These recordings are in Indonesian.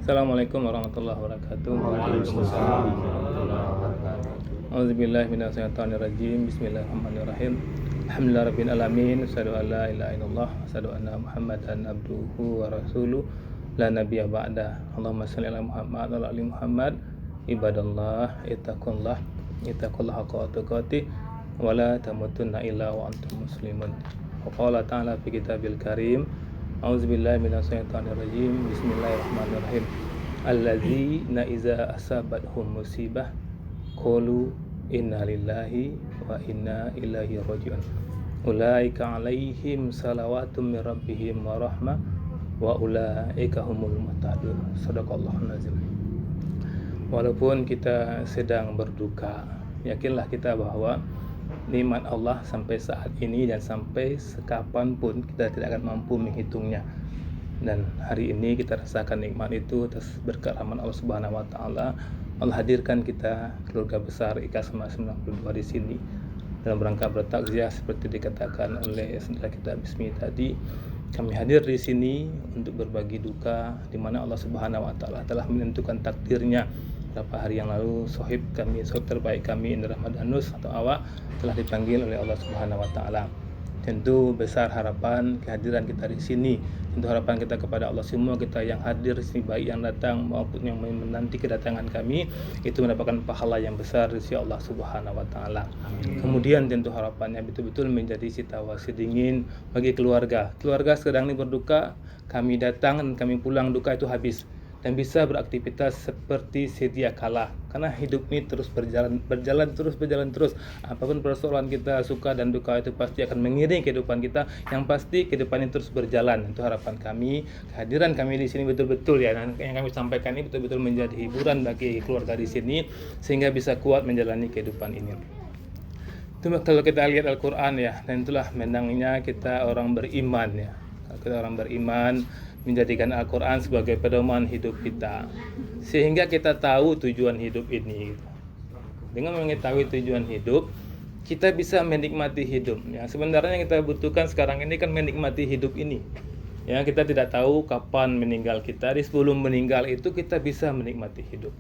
Assalamualaikum warahmatullahi wabarakatuh. Waalaikumsalam warahmatullahi wabarakatuh. Auzubillahi minasyaitonirrajim. Bismillahirrahmanirrahim. Alhamdulillahirabbil alamin. Asyhadu an la ilaha illallah, asyhadu anna Muhammadan abduhu wa rasuluh. La nabiyya ba'da. Allahumma shalli ala Muhammad wa ala ali Muhammad. Ibadallah, ittaqullah haqqa tuqatih wa la tamutunna illa wa antum muslimun. Wa qala ta'ala fi kitabil karim. Auzubillahi minasyaitonirrajim. Bismillahirrahmanirrahim. Allazina iza asabathum musibah qalu inna lillahi wa inna ilaihi raji'un. Ulaika alaihim salawatum min rabbihim wa rahmah wa ulaika humul muhtadun. Shadaqallahul azim. Walaupun kita sedang berduka, yakinlah kita bahwa nikmat Allah sampai saat ini dan sampai sekapanpun kita tidak akan mampu menghitungnya. Dan hari ini kita rasakan nikmat itu atas berkat rahmat Allah Subhanahu wa taala. Allah hadirkan kita keluarga besar IKASMA 92 di sini dalam rangka bertakziah seperti dikatakan oleh saudara kita Bismi tadi. Kami hadir di sini untuk berbagi duka di mana Allah Subhanahu wa taala telah menentukan takdirnya. Beberapa hari yang lalu sohib terbaik kami Indra Ramadanus atau Awak telah dipanggil oleh Allah Subhanahu wa taala. Tentu besar harapan kehadiran kita di sini. Tentu harapan kita kepada Allah semua kita yang hadir di sini, baik yang datang maupun yang menanti kedatangan kami, itu mendapatkan pahala yang besar dari sisi Allah Subhanahu wa taala. Kemudian tentu harapannya betul-betul menjadi situasi dingin bagi keluarga. Keluarga sedang ini berduka, kami datang dan kami pulang duka itu habis. Dan bisa beraktivitas seperti sedia kala, karena hidup ini terus berjalan terus. Apapun persoalan kita, suka dan duka itu pasti akan mengiringi kehidupan kita. Yang pasti kehidupan ini terus berjalan. Itu harapan kami. Kehadiran kami di sini betul-betul yang kami sampaikan ini betul-betul menjadi hiburan bagi keluarga di sini sehingga bisa kuat menjalani kehidupan ini. Itu kalau kita lihat Al-Qur'an ya, dan itulah menangnya kita orang beriman ya. Kita orang beriman menjadikan Al-Quran sebagai pedoman hidup kita sehingga kita tahu tujuan hidup ini. Dengan mengetahui tujuan hidup, kita bisa menikmati hidup ya. Sebenarnya yang kita butuhkan sekarang ini kan menikmati hidup ini ya. Kita tidak tahu kapan meninggal kita. Di sebelum meninggal itu kita bisa menikmati hidup.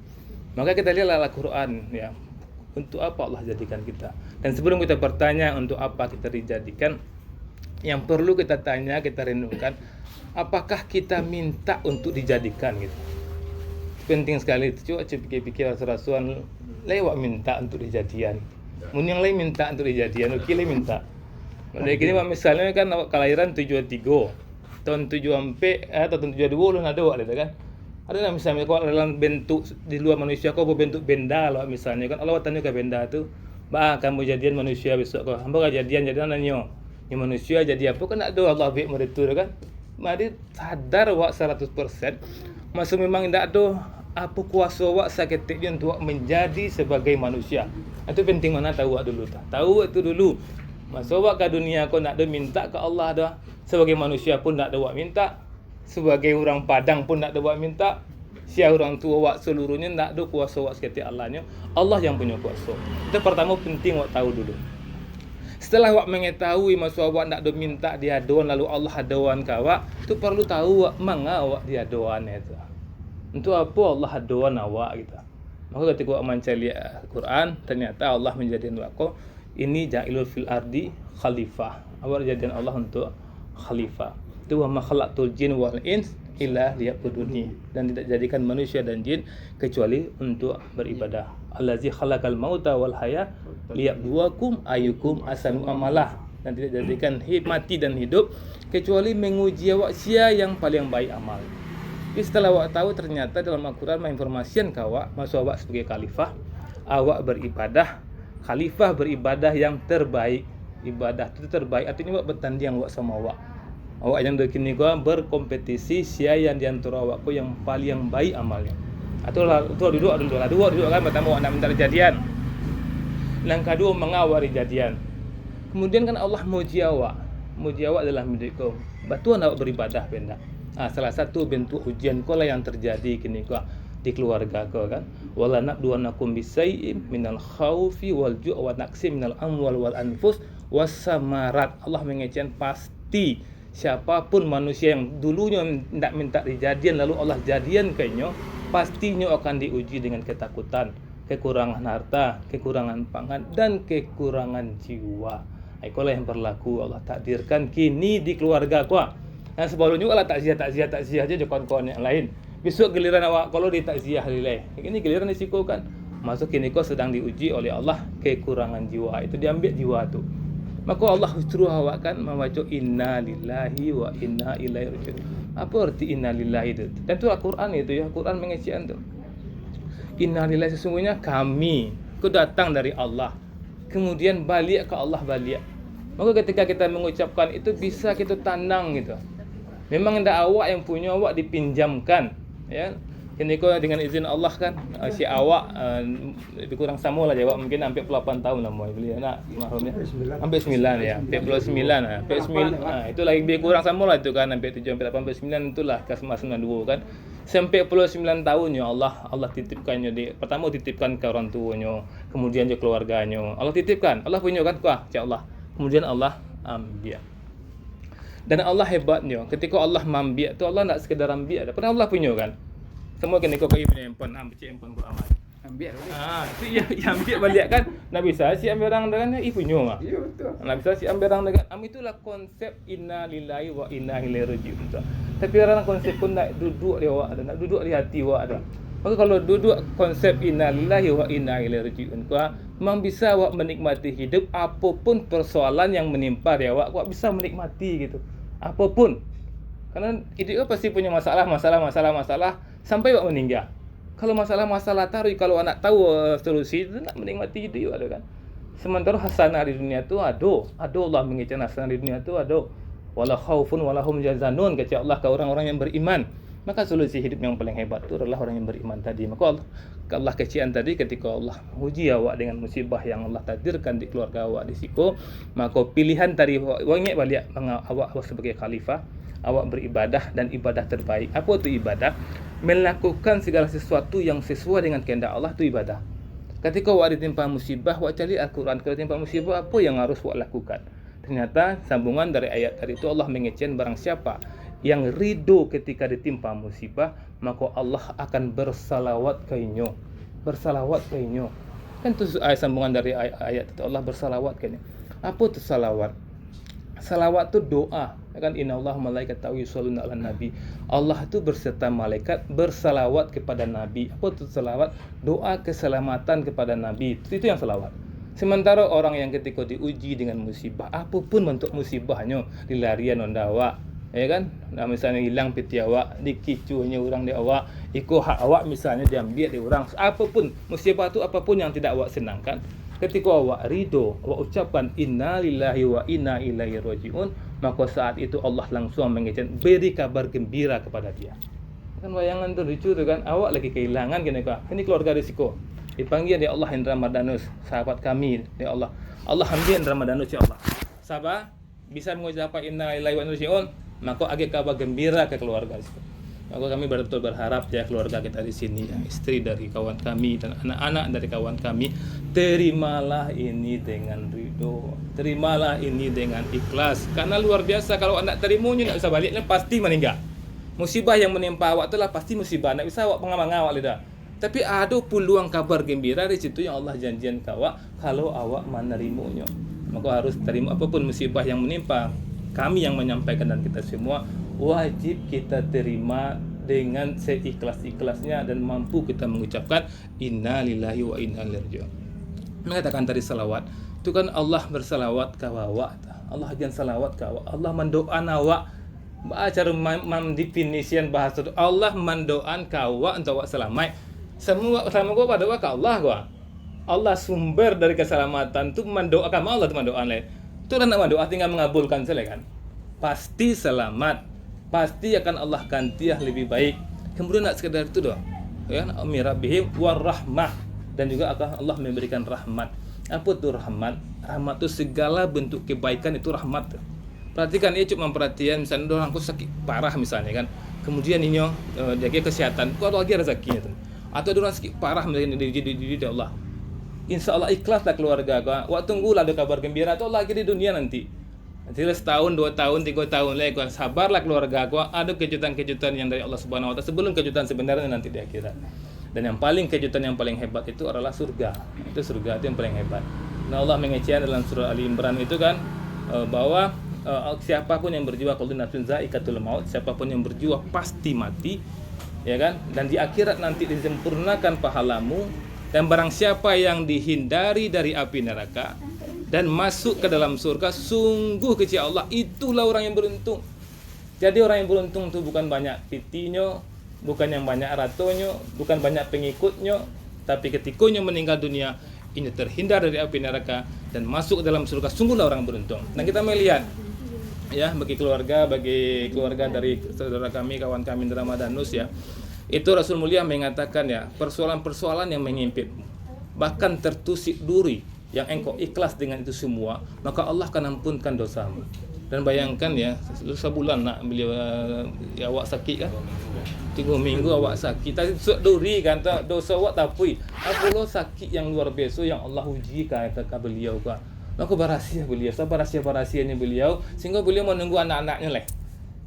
Maka kita lihat Al-Quran ya, untuk apa Allah jadikan kita. Dan sebelum kita bertanya untuk apa kita dijadikan, yang perlu kita tanya, kita renungkan, apakah kita minta untuk dijadikan gitu. Penting sekali itu. Coba pikir-pikir rasuan lewat minta untuk dijadian. Mun yang lain minta untuk dijadian, kile minta. Jadi gini misalnya kan kelahiran 73 tahun 74 atau tahun 72 ada gitu kan. Ada misalnya kalau dalam bentuk di luar manusia kau berbentuk benda loh misalnya kan Allah tanya ke benda tuh, "Bah, kamu jadian manusia besok kau." Hamba jadian nanyo. Yang manusia jadi apa kan ada Allah bik mereka kan. Mari sadar wak 100%. Masa memang tidak ada apa kuasa wak saketik untuk menjadi sebagai manusia. Itu penting mana tahu wak dulu tak. Tahu itu dulu. Masa wak ke dunia kau nak ada minta ke Allah dah. Sebagai manusia pun nak ada wak minta. Sebagai orang Padang pun nak ada wak minta. Sia orang tua wak seluruhnya nak ada kuasa wak saketik Allahnya. Allah yang punya kuasa. Itu pertama penting wak tahu dulu. Setelah awak mengetahui masa awak nak minta dia doan lalu Allah hadoan ke awak, tu perlu tahu awak manga awak dia doan itu. Untuk apa Allah hadoan awak gitu. Maka ketika awak mencari Al-Quran, ternyata Allah menjadikan awak ini ja'ilul fil ardi khalifah. Awak jadikan Allah untuk khalifah. Itu wa ma khalaqtul jin wal ins illa liya'buduni, dan tidak jadikan manusia dan jin kecuali untuk beribadah. Allazi khalaqal mauta wal haya liyabluwakum ayyukum ahsanu amalah, dan tidak jadikan mati dan hidup kecuali menguji awak sia yang paling baik amal. Jadi setelah awak tahu ternyata dalam Al-Quran menginformasikan ke awak masa awak sebagai khalifah, awak beribadah, khalifah beribadah yang terbaik. Ibadah itu terbaik artinya awak bertanding awak sama awak. Awak yang dekini gua berkompetisi sia yang diantara awakku yang paling baik amalnya. Atau duduk kan pertama awak nak minta jadian. Yang kedua mengawari jadian. Kemudian kan Allah muji awak dalam hidupku. Batuan awak beribadah benda. Salah satu bentuk ujian kau lah yang terjadi kini kau di keluarga kau kan. Wala nabluwannakum bisai'im minal khaufi wal ju' wa naqsim minal amwal wal anfus was samarat. Allah mengecewakan pasti siapapun manusia yang dulunya tidak minta dijadian lalu Allah jadian kayaknya, pastinya akan diuji dengan ketakutan, kekurangan harta, kekurangan pangan, dan kekurangan jiwa. Itulah yang berlaku Allah takdirkan kini di keluarga kau. Nah sebelumnya Allah takziah aja kawan-kawan yang lain. Besok giliran awak kalau di takziah lilai. Ini giliran risiko kan. Masuk kini kau sedang diuji oleh Allah kekurangan jiwa. Itu diambil jiwa tu. Maka Allah suruh awak kan membaca inna lillahi wa inna ilaihi raji'un. Apa arti inna lillahi itu? Dan itu Al-Quran itu ya, Quran mengisian tu. Inna lillahi sesungguhnya kami datang dari Allah. Kemudian balik ke Allah balik. Maka ketika kita mengucapkan itu bisa kita tandang gitu. Memang tidak awak yang punya, awak dipinjamkan ya. Kini kau dengan izin Allah kan si awak lebih kurang sama lah jawab mungkin hampir 8 tahun lah mau beli anak mahramnya. Hampir 9 ya. Hampir 9 lah. Hampir 9. Itu lagi lebih kurang sama lah itu kan hampir 7 sampai 8 9 itulah Kasma 92 kan. Sampai 9 tahunnya Allah titipkannya pertama titipkan ke orang tuanya, kemudian ke keluarganya. Allah titipkan. Allah punya kan kuah Allah. Kemudian Allah ambil. Dan Allah hebatnya ketika Allah mambiak tu Allah tak sekedar ambil ada. Pernah Allah punya kan. Semua kena kau punya handphone, ambil handphone kau amal. Ambil. Itu yang ambil balik kan. Nak bisa si ambil orang dengan punya mah. Ya betul. Nak bisa si ambil orang dengan itulah konsep inna lillahi wa inna ilaihi raji'un. Tapi orang konsep pun nak duduk di awak ada, nak duduk di hati awak ada. Maka kalau duduk konsep inna lillahi wa inna ilaihi raji'un, kau memang bisa awak menikmati hidup apapun persoalan yang menimpa di awak, awak bisa menikmati gitu. Apapun. Karena hidup pasti punya masalah sampai awak meninggal. Kalau masalah taruh kalau anak tahu solusi itu nak menikmati hidup ada kan. Sementara hasanah di dunia tu ada Allah mengizinkan hasanah di dunia tu ada. Wala khaufun wala hum yazanun kata Allah ke orang-orang yang beriman. Maka solusi hidup yang paling hebat itu adalah orang yang beriman tadi. Maka Allah kecian tadi ketika Allah uji awak dengan musibah yang Allah takdirkan di keluarga awak di siku, maka pilihan tadi awak ingat balik awak sebagai khalifah, awak beribadah dan ibadah terbaik. Apa itu ibadah? Melakukan segala sesuatu yang sesuai dengan kehendak Allah itu ibadah. Ketika awak ditimpa musibah, awak cari Al-Quran. Kalau ditimpa musibah, apa yang harus awak lakukan? Ternyata sambungan dari ayat tadi itu Allah mengecen barang siapa yang ridho ketika ditimpa musibah, maka Allah akan bersalawat kainyo. Kan itu sambungan dari ayat itu Allah bersalawat kainyo. Apa itu salawat? Salawat itu doa. Kan innallaha malaikatahu yusholluna 'alan nabi. Allah itu berserta malaikat bersalawat kepada nabi. Apa itu salawat? Doa keselamatan kepada nabi. Itu yang salawat. Sementara orang yang ketika diuji dengan musibah, apapun bentuk musibahnya, dilarian ondawa, ya kan? Nah, misalnya hilang piti awak, dikicunya orang di awak, ikut hak awak misalnya diambil di orang, apapun musibah itu apapun yang tidak awak senangkan, ketika awak ridho, awak ucapkan inna lillahi wa inna ilaihi raji'un, maka saat itu Allah langsung mengizinkan beri kabar gembira kepada dia. Kan bayangan tu lucu tu kan, awak lagi kehilangan gini kah? Ini keluarga risiko. Dipanggil ya Allah Indra Madanus, sahabat kami ya Allah. Allah ambil Indra Madanus ya Allah. Sahabat bisa mengucapkan inna lillahi wa inna ilaihi raji'un, maka agak kabar gembira ke keluarga risiko. Maka kami betul berharap ya keluarga kita di sini, yang istri dari kawan kami dan anak-anak dari kawan kami, terimalah ini dengan ridho, terimalah ini dengan ikhlas. Karena luar biasa kalau anak terimunya tak bisa baliknya pasti meninggal. Musibah yang menimpa awak itulah pasti musibah, tak bisa awak pengamang awak lidah. Tapi ada peluang kabar gembira di situ yang Allah janjian ke awak kalau awak menerimanya. Maka harus terima apapun musibah yang menimpa. Kami yang menyampaikan dan kita semua wajib kita terima dengan seikhlas-ikhlasnya dan mampu kita mengucapkan inna lillahi wa inna ilaihi raji'un. Mengatakan tadi salawat, itu kan Allah bersalawat ke awak. Allah ajan salawat ke awak. Allah mendoakan awak. Cara mendefinisikan bahasa itu Allah mendoakan ke awak untuk awak selamat. Semua sama gua pada ke Allah gua. Allah sumber dari keselamatan itu mendoakan Allah itu mendoakan lain. Itu kan nak mendoa tinggal mengabulkan saja kan. Pasti selamat. Pasti akan Allah gantiah lebih baik. Kemudian nak sekedar itu doang. Ya, amirabihim warahmah dan juga akan Allah memberikan rahmat. Apa itu rahmat? Rahmat itu segala bentuk kebaikan itu rahmat. Perhatikan ya cuma memperhatikan misalnya orang sakit parah misalnya kan. Kemudian ini jaga kesehatan. Kok lagi rezekinya tuh. Atau orang sakit parah misalnya di Allah. Insya Allah ikhlaslah keluarga. Wak tunggulah ada kabar gembira atau lagi di dunia nanti. Jadi setahun, 2 tahun, 3 tahun lagi, sabarlah keluarga aku. Ada kejutan-kejutan yang dari Allah Subhanahu Wa Taala sebelum kejutan sebenarnya nanti di akhirat. Dan yang paling kejutan yang paling hebat itu adalah surga. Itu surga itu yang paling hebat. Nah Allah mengecilkan dalam surah Ali Imran itu kan bahwa siapapun yang berjiwa kullu nafsin za'iqatul maut, siapapun yang berjiwa pasti mati, ya kan? Dan di akhirat nanti disempurnakan pahalamu, dan barang siapa yang dihindari dari api neraka dan masuk ke dalam surga, sungguh kecil Allah, itulah orang yang beruntung. Jadi orang yang beruntung itu bukan banyak pitinya, bukan yang banyak ratonya, bukan banyak pengikutnya, tapi ketikanya meninggal dunia ini terhindar dari api neraka dan masuk ke dalam surga, sungguhlah orang beruntung. Nah kita melihat ya bagi keluarga dari saudara kami, kawan kami di Ramadanus ya, itu Rasul Mulia mengatakan ya, persoalan-persoalan yang mengimpitmu, bahkan tertusik duri yang engkau ikhlas dengan itu semua, maka Allah akan ampunkan dosamu. Dan bayangkan ya, sebulan nak beliau ya, awak sakit kan, 3 minggu awak sakit, tadi duri kan, dosa awak tapi apa lo sakit yang luar biasa yang Allah uji kata beliau kan. Maka berhasil beliau, rahasianya beliau, sehingga beliau menunggu anak-anaknya lah.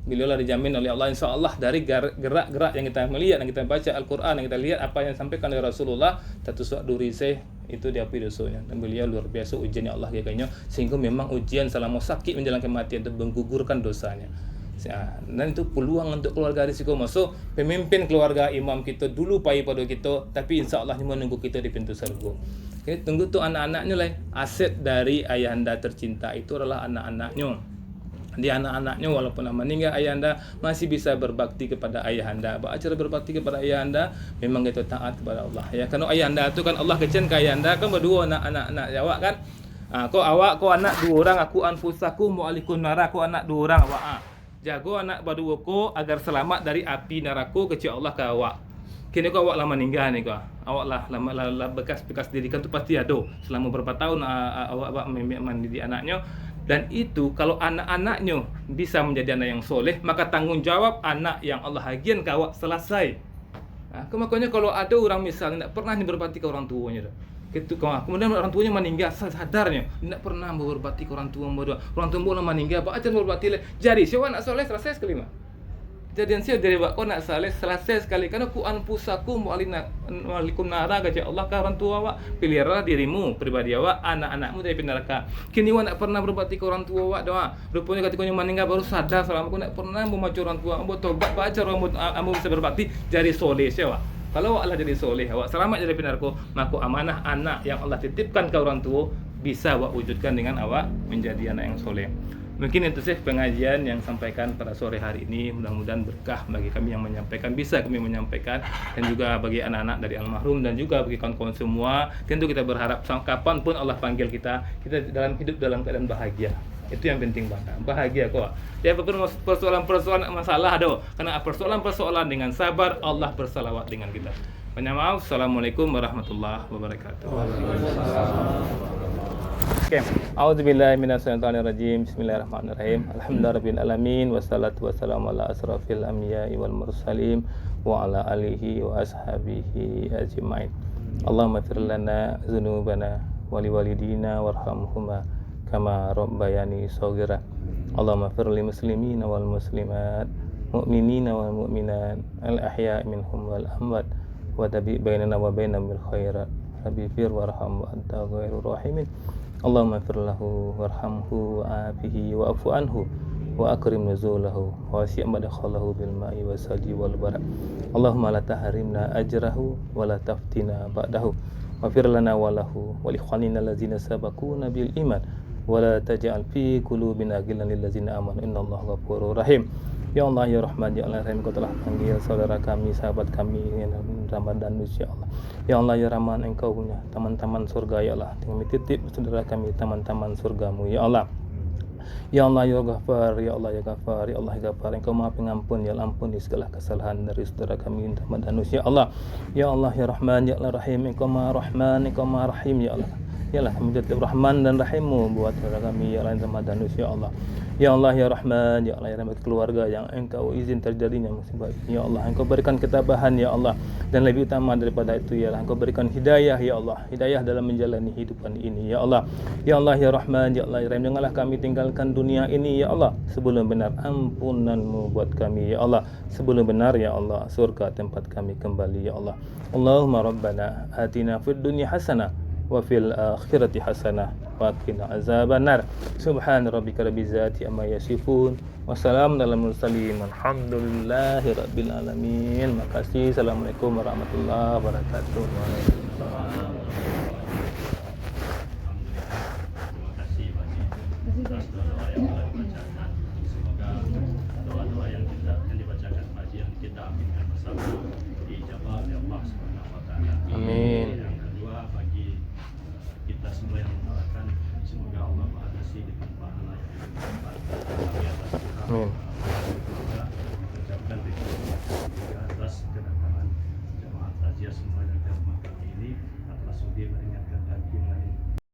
Beliau lah dijamin oleh Allah insya-Allah dari gerak-gerak yang kita melihat, yang kita baca Al-Quran, yang kita lihat apa yang disampaikan oleh Rasulullah, tatusuk duri itu diampuni dosanya. Dan beliau luar biasa ujiannya Allah kayaknya, sehingga memang ujian selama sakit menjelang kematian itu menggugurkan dosanya. Dan itu peluang untuk keluarga risiko masuk pemimpin keluarga imam kita dulu pai pada kita, tapi insya Allah menunggu kita di pintu surga. Jadi tunggu tuh anak-anaknya lah. Aset dari ayahanda tercinta itu adalah anak-anaknya. Di anak-anaknya walaupun meninggal ayahanda masih bisa berbakti kepada ayahanda. Cara berbakti kepada ayahanda memang itu taat kepada Allah ya. Karena ayahanda itu kan Allah kecen ke ayahanda kan berdua anak-anak awak kan. Kau anak 2 orang, aku anfusaku mu'alikun nara, aku anak 2 orang awak. Jago anak berdua ko agar selamat dari api neraka kecil Allah ke awak. Kini kau awak lama meninggal ni kau. Awak lah lama bekas didikan tu pasti ada. Selama berapa tahun awak mendidik anaknya. Dan itu kalau anak-anaknya bisa menjadi anak yang soleh, maka tanggung jawab anak yang Allah hagian ke awak selesai. Makanya kalau ada orang misalnya tidak pernah berbakti ke orang tuanya, kemudian orang tuanya meninggal, sadarnya tidak pernah berbakti ke orang tua, orang tua meninggal, aja berbakti. Jadi siapa nak soleh selesai sekali mah. Jadi saya dari kau nak saleh selesai sekali, karena ku anfusaku mu'alikum nara kata Allah ke orang tua awak, pilihlah dirimu pribadi awak, anak-anakmu dari neraka. Kini awak nak pernah berbakti ke orang tua awak doa. Rupanya ketika meninggal baru sadar selama aku nak pernah memacu orang tua, ambo tobat baca ambo bisa berbakti jadi soleh siapa. Kalau awak jadi soleh, awak selamat dari neraka, maka amanah anak yang Allah titipkan ke orang tua bisa awak wujudkan dengan awak menjadi anak yang soleh. Mungkin itu sih pengajian yang sampaikan pada sore hari ini. Mudah-mudahan berkah bagi kami yang menyampaikan, bisa kami menyampaikan, dan juga bagi anak-anak dari almarhum, dan juga bagi kawan-kawan semua. Tentu kita berharap kapanpun Allah panggil kita dalam hidup dalam keadaan bahagia. Itu yang penting banget, bahagia kok. Ya persoalan-persoalan masalah ada, karena persoalan-persoalan dengan sabar Allah bersalawat dengan kita. Banyak maaf. Assalamualaikum warahmatullahi wabarakatuh. Oke, a'udzubillahi minasyaitonirrajim. Bismillahirrahmanirrahim. Alhamdulillahirabbil alamin, wassalatu wassalamu ala asrofil anbiya'i wal mursalin wa ala alihi wa ashabihi ajmain. Allahumma fir lana dzunubana wa liwalidina warhamhuma kama rabbayani shaghira. Allahumma fir lil muslimina wal muslimat, mu'minina wal mu'minat, al ahya'i minhum wal amwat, wa tabi bainana wa bainahum bil khairat. Rabbi fir warham wa anta ghairur rahimin. Allahumma fir lahu warhamhu wa afihi wa afu anhu wa akrim nuzulahu wa wasi' madkhalahu bil ma'i wasalji wal barak. Allahumma la tahrimna ajrahu wa la taftina ba'dahu wa fir lana wa lahu wa li ikhwanina allazina sabaquna bil iman wa la taj'al fi qulubina ghillan lil ladzina amanu innallaha ghafurur rahim. Ya Allah ya Rahman ya Allah Rahim, Kau telah panggil saudara kami, sahabat kami Ramadanus ya Allah. Ya Allah ya Rahman, Engkau punya teman-teman surga ya Allah. Kami titip saudara kami teman-teman surgamu ya Allah. Ya Allah ya Ghafar, ya Allah ya Ghafar, ya Allah ya Ghafar, Engkau Maha Pengampun, ya ampuni segala kesalahan dari saudara kami Ramadanus ya Allah. Ya Allah ya Rahman ya Allah Rahim, Engkau Maha Rahman, Engkau Maha Rahim ya Allah. Ya Allah, kami titip Rahman dan Rahimmu buat saudara kami ya Allah Ramadanus ya Allah. Ya Allah ya Rahman, ya Allah ya rahmat keluarga yang Engkau izin terjadinya musibah ini. Ya Allah, Engkau berikan ketabahan ya Allah, dan lebih utama daripada itu ya Allah, Engkau berikan hidayah ya Allah, hidayah dalam menjalani hidupan ini ya Allah. Ya Allah ya Rahman, ya Allah ya Rahim, janganlah kami tinggalkan dunia ini ya Allah sebelum benar ampunan-Mu buat kami ya Allah, sebelum benar ya Allah surga tempat kami kembali ya Allah. Allahumma rabbana atina fid dunya hasanah wa fil akhirati hasanah wa qina azabannar. Subhana rabbika rabbil izzati amma yasifun. Wassalamun alal mursalin. Alhamdulillahi rabbil alamin. Makasih. Assalamualaikum warahmatullahi wabarakatuh. Waalaikumsalam. Terima kasih Pak atas doa yang telah dibacakan. Semoga doa-doa yang dibacakan Pak yang kita aminkan bersama dijabah oleh Allah Subhanahu wa taala. Amin. Yang kedua, bagi kita semua yang mendoakan, semoga Allah mengatasi dengan pahala yang berlimpah. Amin. Juga mengucapkan terima kasih atas kedatangan jemaah takziah semua yang ke rumah kami ini, atas sudi meringankan hati